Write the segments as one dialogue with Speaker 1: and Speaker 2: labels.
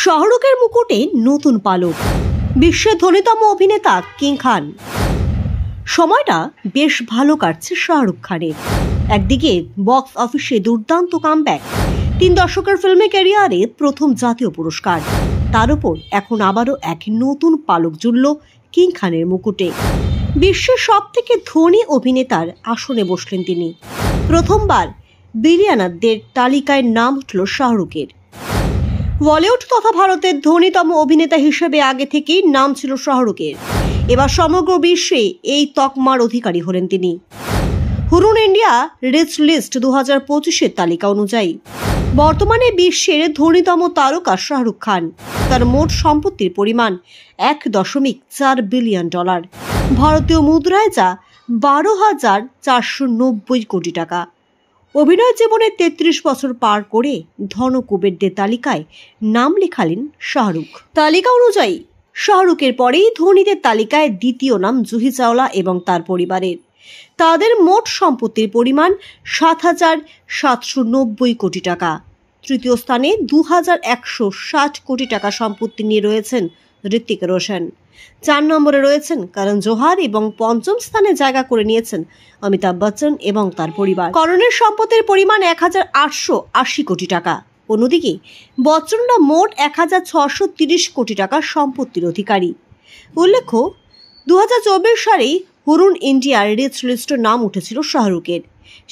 Speaker 1: শাহরুখের মুকুটে নতুন পালক, বিশ্বের ধনীতম অভিনেতা কিং খান। সময়টা বেশ ভালো কাটছে শাহরুখ খানের। একদিকে বক্স অফিসে দুর্দান্ত কামব্যাক, 3 দশকের ফিল্মি ক্যারিয়ারে প্রথম জাতীয় পুরস্কার, তার উপর এখন আবারও এক নতুন পালক জুড়ল কিং খানের মুকুটে। বিশ্বের সব থেকে ধনী অভিনেতার আসনে বসলেন তিনি। প্রথমবার বিলিয়নারদের তালিকায় নাম উঠল শাহরুখের। বলিউড তথা ভারতের ধনীতম অভিনেতা হিসেবে আগে থেকেই নাম ছিল শাহরুখের। এবার সমগ্র বিশ্বে এই তকমার অধিকারী হলেন তিনি। হুরুন ইন্ডিয়া রিচ লিস্ট 2025-এর তালিকা অনুযায়ী বর্তমানে বিশ্বের ধনীতম তারকা শাহরুখ খান। তার মোট সম্পত্তির পরিমাণ $1.4 বিলিয়ন, ভারতীয় মুদ্রায় যা 12,490 কোটি টাকা। অভিনয় জীবনে 33 বছর পার করে ধন কুবেরদের তালিকায় নাম লেখালেন শাহরুখ। তালিকা অনুযায়ী শাহরুখের পরেই ধনীদের তালিকায় দ্বিতীয় নাম জুহি চাওলা এবং তার পরিবারের। তাদের মোট সম্পত্তির পরিমাণ 7,790 কোটি টাকা। তৃতীয় স্থানে 2,160 কোটি টাকা সম্পত্তি নিয়ে রয়েছেন ঋত্বিক রোশন। 4 নম্বরে রয়েছেন করণ জোহর এবং পঞ্চম স্থানে জায়গা করে নিয়েছেন অমিতাভ বচ্চন এবং তার পরিবার। করণের সম্পত্তির পরিমাণ 1,880 কোটি টাকা। অন্যদিকে বচ্চনরা মোট 1,630 কোটি টাকার সম্পত্তির অধিকারী। উল্লেখ্য, 2024 সালেই হুরুন ইন্ডিয়ার রিচ লিস্টে নাম উঠেছিল শাহরুখের।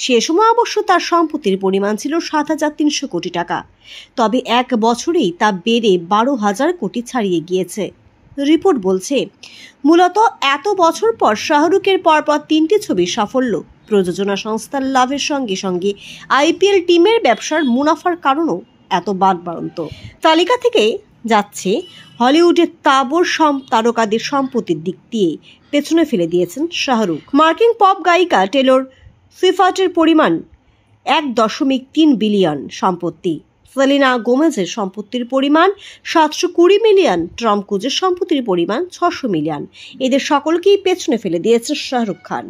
Speaker 1: সে সময় অবশ্য তার সম্পত্তির পরিমাণ ছিল 7,300 কোটি টাকা। তবে এক বছরেই তা বেড়ে 12,000 কোটি ছাড়িয়ে গিয়েছে। রিপোর্ট বলছে, মূলত এত বছর পর শাহরুখের পরপর 3টি ছবির সাফল্য, প্রযোজনা সংস্থার লাভের সঙ্গে সঙ্গে IPL টিমের ব্যবসার মুনাফার কারণও এত বাড়ন্ত। তালিকা থেকে যাচ্ছে হলিউডের তাবর তারকাদের সম্পত্তির দিক দিয়ে পেছনে ফেলে দিয়েছেন শাহরুখ। মার্কিন পপ গায়িকা টেলর সুইফটের পরিমাণ 1.3 বিলিয়ন সম্পত্তি। সেলিনা গোমেজের সম্পত্তির পরিমাণ 720 মিলিয়ন। টম ক্রুজের সম্পত্তির পরিমাণ 600 মিলিয়ন। এদের সকলকেই পেছনে ফেলে দিয়েছে শাহরুখ খান।